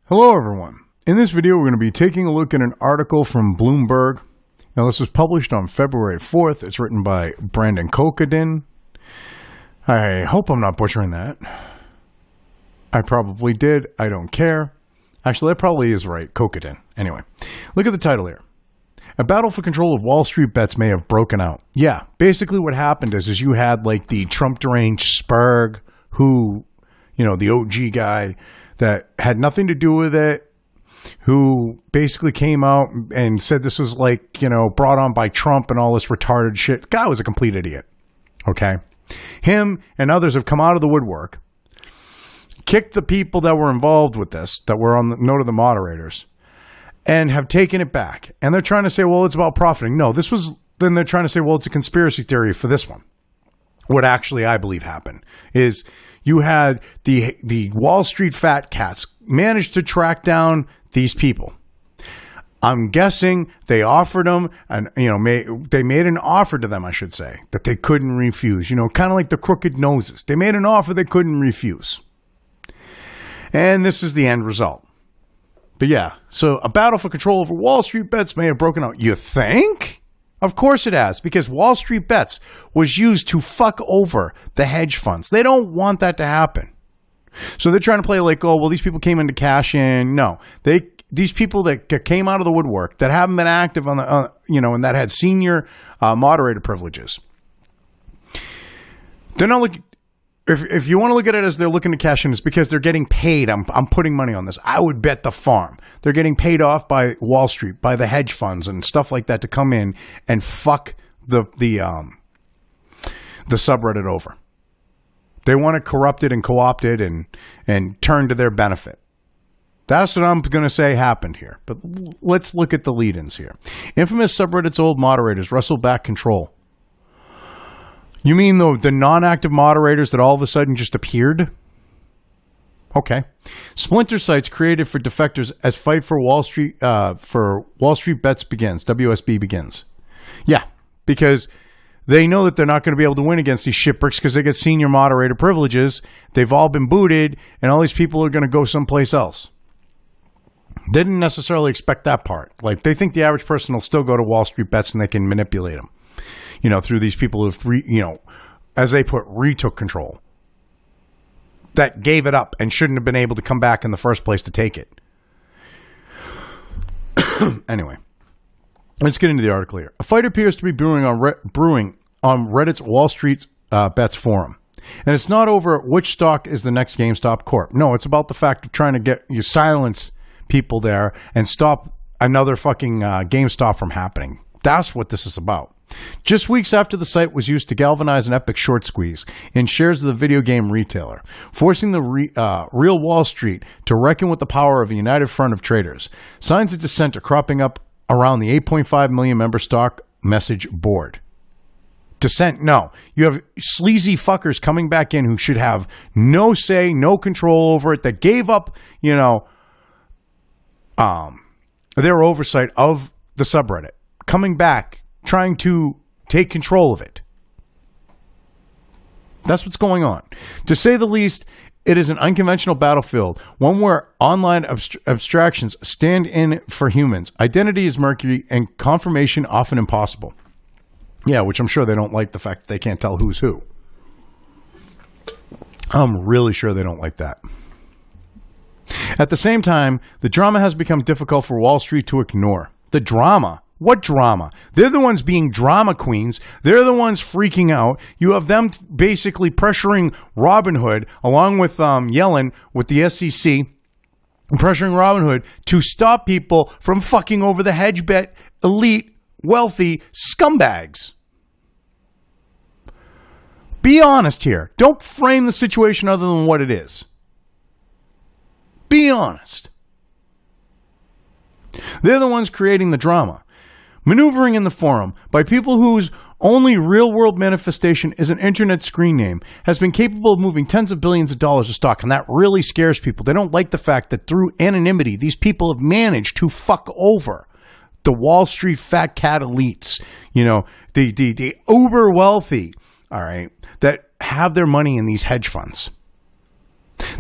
Hello everyone. In this video, we're going to be taking a look at an article from Bloomberg. Now, this was published on February 4th. It's written by Brandon Kokadin. I hope I'm not butchering that. I probably did. I don't care. Actually, that probably is right. Kokadin. Anyway, look at the title here. A battle for control of Wall Street bets may have broken out. Yeah, basically what happened is you had like the Trump deranged Spurg, who, the OG guy that had nothing to do with it, who basically came out and said this was brought on by Trump and all this retarded shit. The guy was a complete idiot. Okay. Him and others have come out of the woodwork, kicked the people that were involved with this, that were on the note of the moderators, and have taken it back. And they're trying to say, well, it's about profiting. No, then they're trying to say, well, it's a conspiracy theory for this one. What actually I believe happened is you had the Wall Street fat cats managed to track down these people. I'm guessing they offered them, and they made an offer to them, I should say, that they couldn't refuse. Kind of like the crooked noses. They made an offer they couldn't refuse. And this is the end result. But yeah, so a battle for control over Wall Street bets may have broken out. You think? Of course it has, because Wall Street bets was used to fuck over the hedge funds. They don't want that to happen. So they're trying to play like, oh, well, these people came in to cash in. No, these people that came out of the woodwork that haven't been active on the, and that had senior moderator privileges. They're not looking. If you want to look at it as they're looking to cash in, it's because they're getting paid. I'm putting money on this. I would bet the farm. They're getting paid off by Wall Street, by the hedge funds and stuff like that to come in and fuck the subreddit over. They want to corrupt it and co-opt it and turn to their benefit. That's what I'm going to say happened here. But let's look at the lead-ins here. Infamous subreddit's old moderators wrestle back control. You mean the non-active moderators that all of a sudden just appeared? Okay. Splinter sites created for defectors as fight for Wall Street bets begins. WSB begins. Yeah, because they know that they're not going to be able to win against these shitbricks because they get senior moderator privileges. They've all been booted, and all these people are going to go someplace else. They didn't necessarily expect that part. Like, they think the average person will still go to Wall Street bets and they can manipulate them. Through these people who've, as they put, retook control. That gave it up and shouldn't have been able to come back in the first place to take it. Anyway, let's get into the article here. A fight appears to be brewing on Reddit's Wall Street Bets forum. And it's not over which stock is the next GameStop Corp. No, it's about the fact of trying to get you silence people there and stop another fucking GameStop from happening. That's what this is about. Just weeks after the site was used to galvanize an epic short squeeze in shares of the video game retailer, forcing the real Wall Street to reckon with the power of a united front of traders, signs of dissent are cropping up around the 8.5 million member stock message board. Dissent? No. You have sleazy fuckers coming back in who should have no say, no control over it, that gave up, their oversight of the subreddit, coming back, trying to take control of it. That's what's going on. To say the least, it is an unconventional battlefield, one where online abstractions stand in for humans. Identity is murky and confirmation often impossible. Yeah, which I'm sure they don't like the fact that they can't tell who's who. I'm really sure they don't like that. At the same time, the drama has become difficult for Wall Street to ignore. The drama? What drama? They're the ones being drama queens. They're the ones freaking out. You have them basically pressuring Robinhood, along with Yellen with the SEC, pressuring Robinhood to stop people from fucking over the hedge bet elite, wealthy scumbags. Be honest here. Don't frame the situation other than what it is. Be honest. They're the ones creating the drama. Maneuvering in the forum by people whose only real-world manifestation is an internet screen name has been capable of moving tens of billions of dollars of stock, and that really scares people. They don't like the fact that through anonymity, these people have managed to fuck over the Wall Street fat cat elites, the uber wealthy, all right, that have their money in these hedge funds.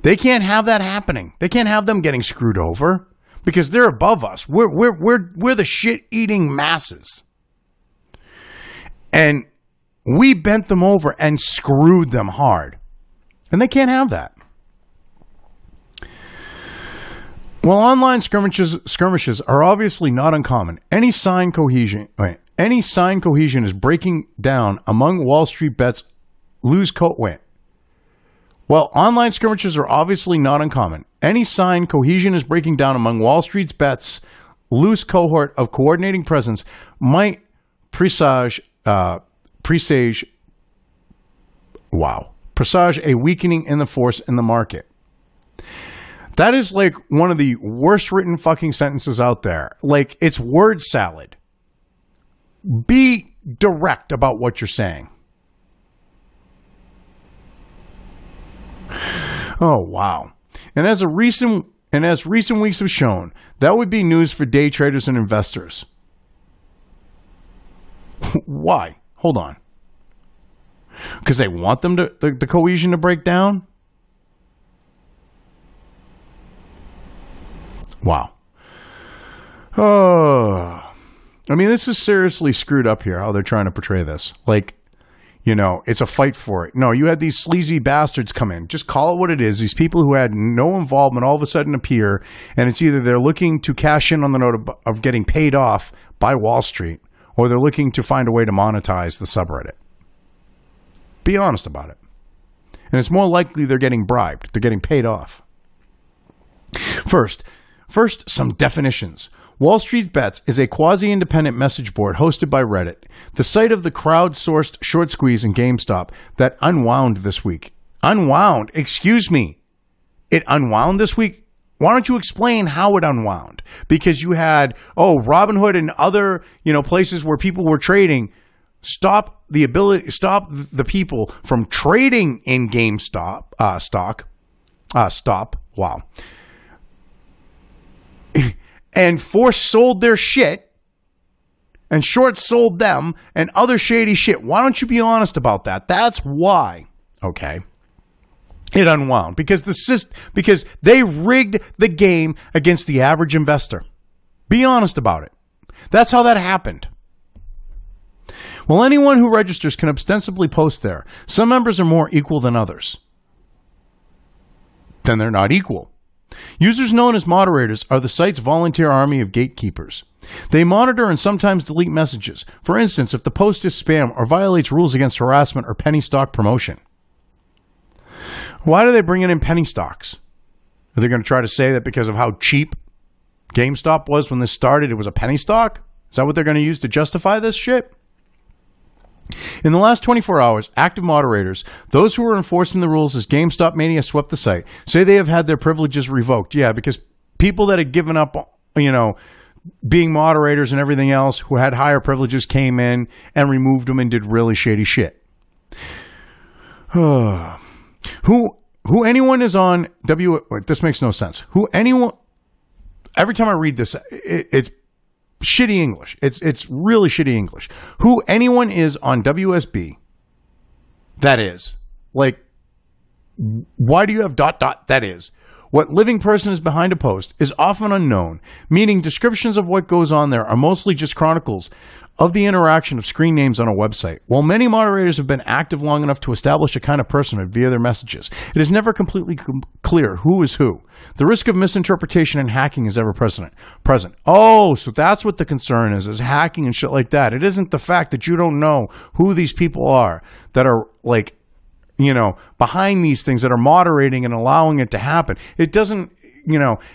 They can't have that happening. They can't have them getting screwed over because they're above us. We're the shit-eating masses. And we bent them over and screwed them hard. And they can't have that. While online skirmishes are obviously not uncommon, any sign cohesion is breaking down among WallStreetBets While online skirmishes are obviously not uncommon, any sign cohesion is breaking down among Wall-Street's loose cohort of coordinating presence might presage a weakening in the force in the market. That is like one of the worst written fucking sentences out there. Like, it's word salad. Be direct about what you're saying. Oh, wow. And as recent weeks have shown, that would be news for day traders and investors. Why? Hold on. Because they want them to the cohesion to break down? Wow. Oh. I mean, this is seriously screwed up here, how they're trying to portray this. Like, you know, it's a fight for it. No, you had these sleazy bastards come in. Just call it what it is. These people who had no involvement all of a sudden appear, and it's either they're looking to cash in on the note of getting paid off by Wall Street, or they're looking to find a way to monetize the subreddit. Be honest about it. And it's more likely they're getting bribed. They're getting paid off. First, some definitions. WallStreetBets is a quasi-independent message board hosted by Reddit, the site of the crowdsourced short squeeze in GameStop that unwound this week. Unwound? Excuse me. It unwound this week? Why don't you explain how it unwound? Because you had, Robinhood and other, places where people were trading stop the people from trading in GameStop stock. Wow. And force sold their shit and short sold them and other shady shit. Why don't you be honest about that? That's why. Okay. It unwound because they rigged the game against the average investor. Be honest about it. That's how that happened. Well, anyone who registers can ostensibly post there. Some members are more equal than others. Then they're not equal. Users known as moderators are the site's volunteer army of gatekeepers. They monitor and sometimes delete messages. For instance, if the post is spam or violates rules against harassment or penny stock promotion. Why do they bring in penny stocks? Are they going to try to say that because of how cheap GameStop was when this started, it was a penny stock? Is that what they're going to use to justify this shit? In the last 24 hours, active moderators, those who were enforcing the rules as GameStop mania swept the site, say they have had their privileges revoked. Yeah, because people that had given up, being moderators and everything else, who had higher privileges, came in and removed them and did really shady shit. Who anyone is on this makes no sense. Every time I read this, it's shitty English. It's really shitty English. Who anyone is on WSB, that is. Like, why do you have ... that is? What living person is behind a post is often unknown, meaning descriptions of what goes on there are mostly just chronicles of the interaction of screen names on a website. While many moderators have been active long enough to establish a kind of personhood via their messages, it is never completely clear who is who. The risk of misinterpretation and hacking is ever present. Oh, so that's what the concern is hacking and shit like that. It isn't the fact that you don't know who these people are that are behind these things, that are moderating and allowing it to happen. It doesn't,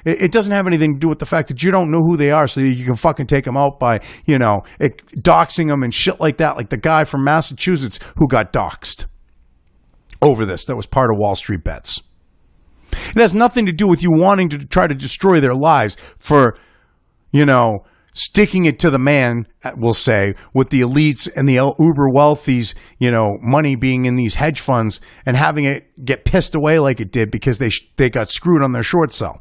it doesn't have anything to do with the fact that you don't know who they are, so you can fucking take them out by, doxing them and shit like that, like the guy from Massachusetts who got doxed over this. That was part of WallStreetBets. It has nothing to do with you wanting to try to destroy their lives for, sticking it to the man, we'll say, with the elites and the uber wealthies, money being in these hedge funds and having it get pissed away like it did because they got screwed on their short sell.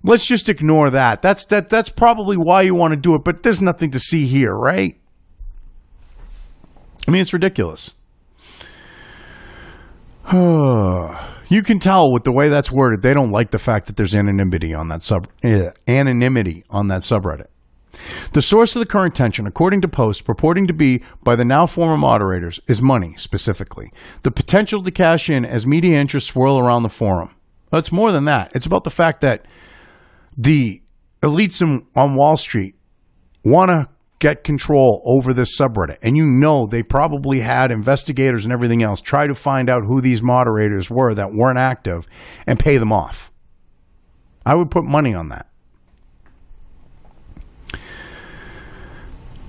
Let's just ignore that. That's probably why you want to do it, but there's nothing to see here, right? I mean, it's ridiculous. You can tell with the way that's worded, they don't like the fact that there's anonymity on that subreddit. The source of the current tension, according to posts purporting to be by the now former moderators, is money, specifically. The potential to cash in as media interests swirl around the forum. But it's more than that. It's about the fact that the elites on Wall Street want to get control over this subreddit. And you know they probably had investigators and everything else try to find out who these moderators were that weren't active and pay them off. I would put money on that.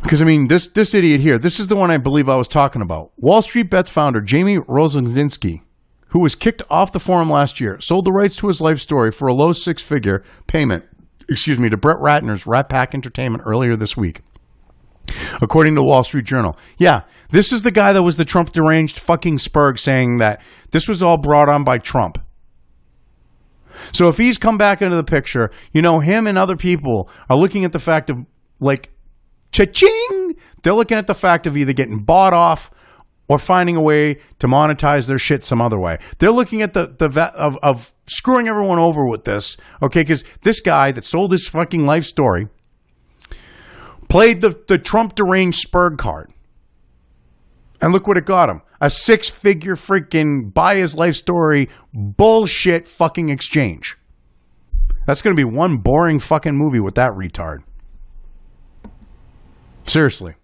Because, I mean, this idiot here, this is the one I believe I was talking about. WallStreetBets founder Jamie Rosazinski, who was kicked off the forum last year, sold the rights to his life story for a low six-figure payment, to Brett Ratner's Rat Pack Entertainment earlier this week, according to Wall Street Journal. Yeah, this is the guy that was the Trump deranged fucking spurg saying that this was all brought on by Trump. So if he's come back into the picture, you know, him and other people are looking at the fact of, like, cha-ching! They're looking at the fact of either getting bought off or finding a way to monetize their shit some other way. They're looking at of screwing everyone over with this, okay? Because this guy that sold his fucking life story played the Trump deranged spurg card. And look what it got him. A six-figure freaking buy his life story bullshit fucking exchange. That's going to be one boring fucking movie with that retard. Seriously.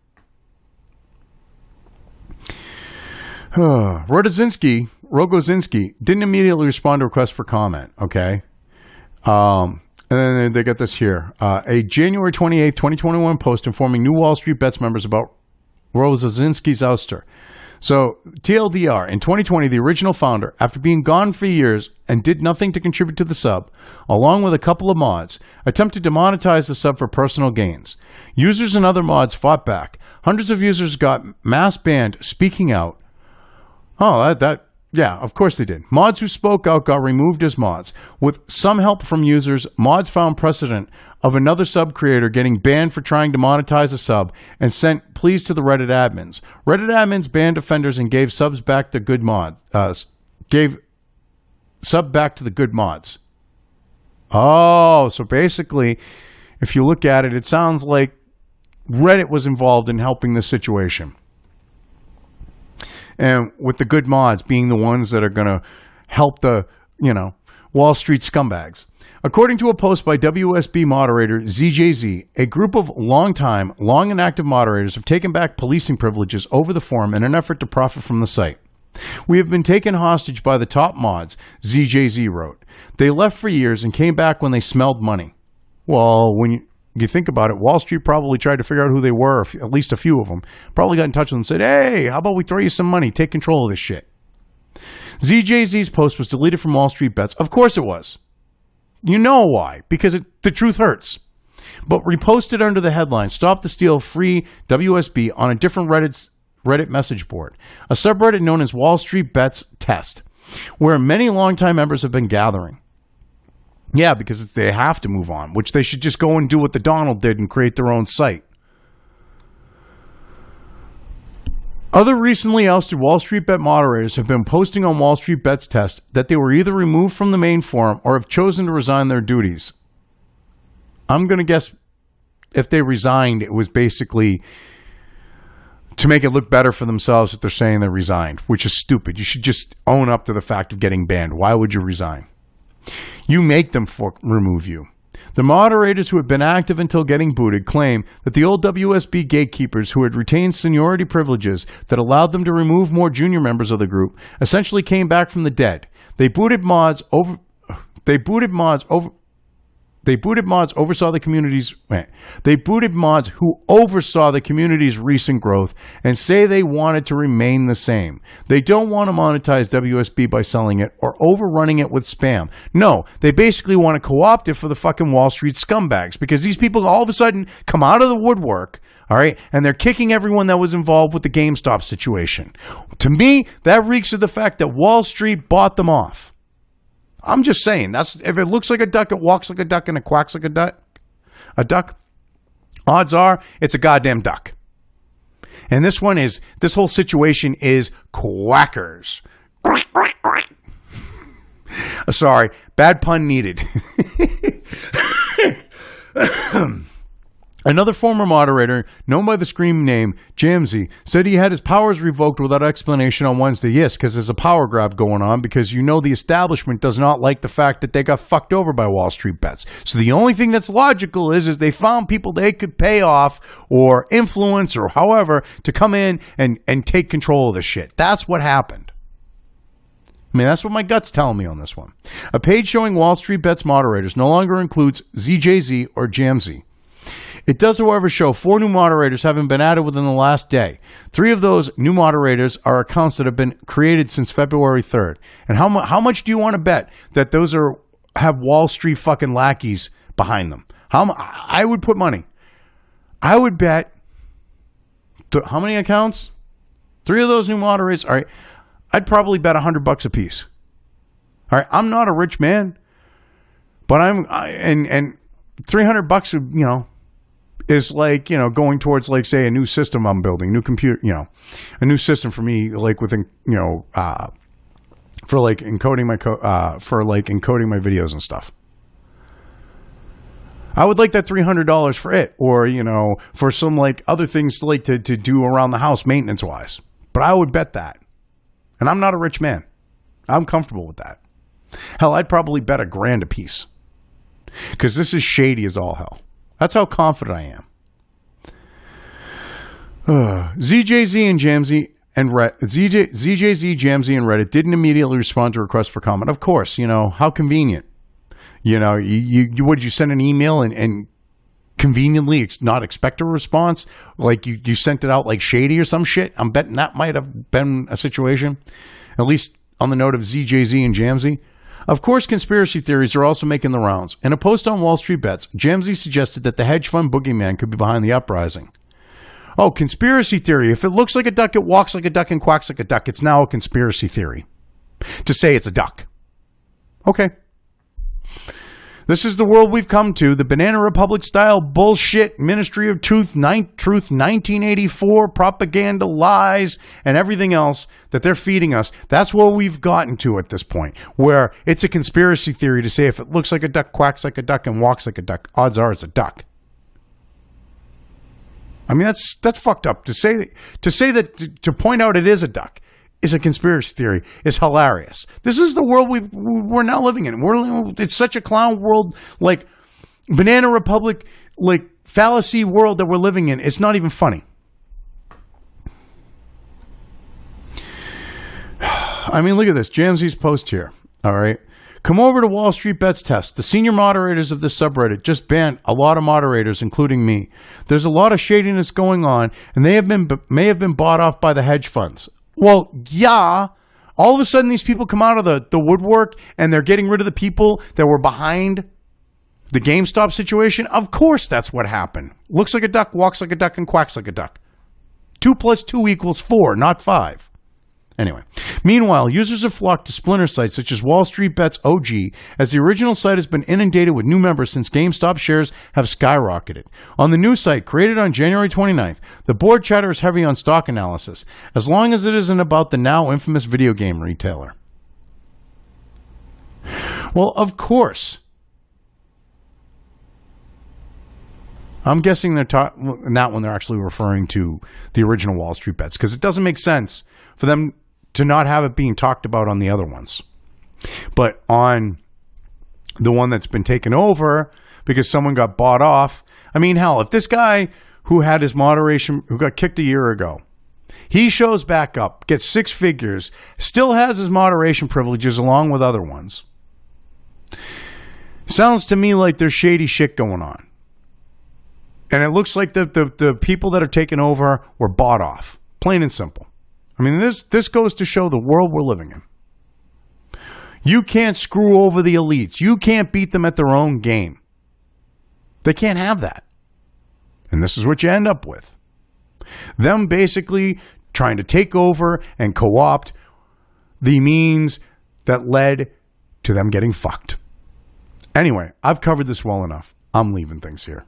Rogozinski didn't immediately respond to requests for comment, okay? And then they got this here. A January 28, 2021 post informing new WallStreetBets members about Rogozinski's ouster. So, TLDR, in 2020, the original founder, after being gone for years and did nothing to contribute to the sub, along with a couple of mods, attempted to monetize the sub for personal gains. Users and other mods fought back. Hundreds of users got mass banned speaking out. Oh, yeah, of course they did. Mods who spoke out got removed as mods. With some help from users, mods found precedent of another sub creator getting banned for trying to monetize a sub and sent pleas to the Reddit admins. Reddit admins banned offenders and gave subs back to good mods. Oh, so basically, if you look at it, it sounds like Reddit was involved in helping this situation. And with the good mods being the ones that are going to help the, Wall Street scumbags. According to a post by WSB moderator ZJZ, a group of long and active moderators have taken back policing privileges over the forum in an effort to profit from the site. We have been taken hostage by the top mods, ZJZ wrote. They left for years and came back when they smelled money. Well, when you think about it, Wall Street probably tried to figure out who they were, at least a few of them. Probably got in touch with them and said, hey, how about we throw you some money? Take control of this shit. ZJZ's post was deleted from WallStreetBets. Of course it was. You know why. Because the truth hurts. But reposted under the headline, Stop the Steal Free WSB on a different Reddit message board. A subreddit known as WallStreetBets Test, where many longtime members have been gathering. Yeah, because they have to move on, which they should just go and do what the Donald did and create their own site. Other recently ousted WallStreetBet moderators have been posting on WallStreetBets Test that they were either removed from the main forum or have chosen to resign their duties. I'm going to guess if they resigned, it was basically to make it look better for themselves if they're saying they resigned, which is stupid. You should just own up to the fact of getting banned. Why would you resign? You make them remove you. The moderators who had been active until getting booted claim that the old WSB gatekeepers who had retained seniority privileges that allowed them to remove more junior members of the group essentially came back from the dead. They booted mods who oversaw the community's recent growth and say they want it to remain the same. They don't want to monetize WSB by selling it or overrunning it with spam. No, they basically want to co-opt it for the fucking Wall Street scumbags because these people all of a sudden come out of the woodwork, all right, and they're kicking everyone that was involved with the GameStop situation. To me, that reeks of the fact that Wall Street bought them off. I'm just saying, that's if it looks like a duck, it walks like a duck, and it quacks like a duck, odds are it's a goddamn duck. And this whole situation is quackers. Sorry, bad pun needed. Another former moderator, known by the screen name Jamsey, said he had his powers revoked without explanation on Wednesday. Yes, because there's a power grab going on, because you know the establishment does not like the fact that they got fucked over by WallStreetBets. So the only thing that's logical is they found people they could pay off or influence or however to come in and take control of the shit. That's what happened. I mean, that's what my gut's telling me on this one. A page showing WallStreetBets moderators no longer includes ZJZ or Jamsey. It does, however, show 4 new moderators having been added within the last day. 3 of those new moderators are accounts that have been created since February 3rd. And how much do you want to bet that those have Wall Street fucking lackeys behind them? I would put money. I would bet. How many accounts? 3 of those new moderators. All right. I'd probably bet $100 a piece. All right. I'm not a rich man, but and $300, you know, is like, you know, going towards, like, say, a new system I'm building, new computer, you know, a new system for me, like within, you know, for like encoding my videos and stuff. I would like that $300 for it, or, you know, for some like other things to do around the house maintenance wise. But I would bet that, and I'm not a rich man. I'm comfortable with that. Hell, I'd probably bet $1,000 a piece, because this is shady as all hell. That's how confident I am. ZJZ and Jamsey and ZJZ, Jamsey, and Reddit didn't immediately respond to requests for comment. Of course, you know, how convenient. You know, would you send an email and conveniently not expect a response? Like you sent it out like shady or some shit? I'm betting that might have been a situation. At least on the note of ZJZ and Jamsey. Of course, conspiracy theories are also making the rounds. In a post on WallStreetBets, Jamsey suggested that the hedge fund boogeyman could be behind the uprising. Oh, conspiracy theory. If it looks like a duck, it walks like a duck, and quacks like a duck, it's now a conspiracy theory to say it's a duck. Okay. This is the world we've come to. The Banana Republic style bullshit, Ministry of Truth 1984, propaganda, lies, and everything else that they're feeding us. That's where we've gotten to at this point, where it's a conspiracy theory to say if it looks like a duck, quacks like a duck, and walks like a duck, odds are it's a duck. I mean, that's fucked up. To point out it is a duck is a conspiracy theory is hilarious. This is the world we're now living in. It's such a clown world, like Banana Republic, like fallacy world that we're living in. It's not even funny. I mean, look at this. Jamsey's post here. All right. Come over to WallStreetBets test. The senior moderators of this subreddit just banned a lot of moderators, including me. There's a lot of shadiness going on, and they may have been bought off by the hedge funds. Well, yeah. All of a sudden, these people come out of the woodwork, and they're getting rid of the people that were behind the GameStop situation. Of course, that's what happened. Looks like a duck, walks like a duck, and quacks like a duck. 2 + 2 = 4, not 5. Anyway, meanwhile, users have flocked to splinter sites such as WallStreetBets OG, as the original site has been inundated with new members since GameStop shares have skyrocketed. On the new site, created on January 29th, the board chatter is heavy on stock analysis, as long as it isn't about the now infamous video game retailer. Well, of course. I'm guessing in that one they're actually referring to the original WallStreetBets, because it doesn't make sense for them to not have it being talked about on the other ones. But on the one that's been taken over because someone got bought off, I mean, hell, if this guy who had his moderation, who got kicked a year ago, he shows back up, gets 6 figures, still has his moderation privileges along with other ones. Sounds to me like there's shady shit going on. And it looks like the people that are taking over were bought off. Plain and simple. I mean, this goes to show the world we're living in. You can't screw over the elites. You can't beat them at their own game. They can't have that. And this is what you end up with. Them basically trying to take over and co-opt the means that led to them getting fucked. Anyway, I've covered this well enough. I'm leaving things here.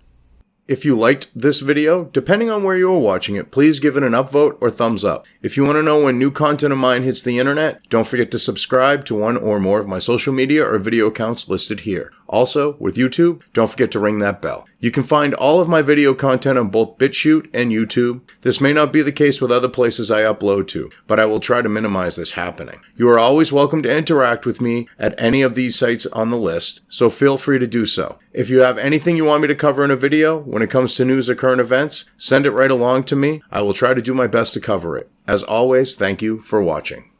If you liked this video, depending on where you are watching it, please give it an upvote or thumbs up. If you want to know when new content of mine hits the internet, don't forget to subscribe to one or more of my social media or video accounts listed here. Also, with YouTube, don't forget to ring that bell. You can find all of my video content on both BitChute and YouTube. This may not be the case with other places I upload to, but I will try to minimize this happening. You are always welcome to interact with me at any of these sites on the list, so feel free to do so. If you have anything you want me to cover in a video, when it comes to news or current events, send it right along to me. I will try to do my best to cover it. As always, thank you for watching.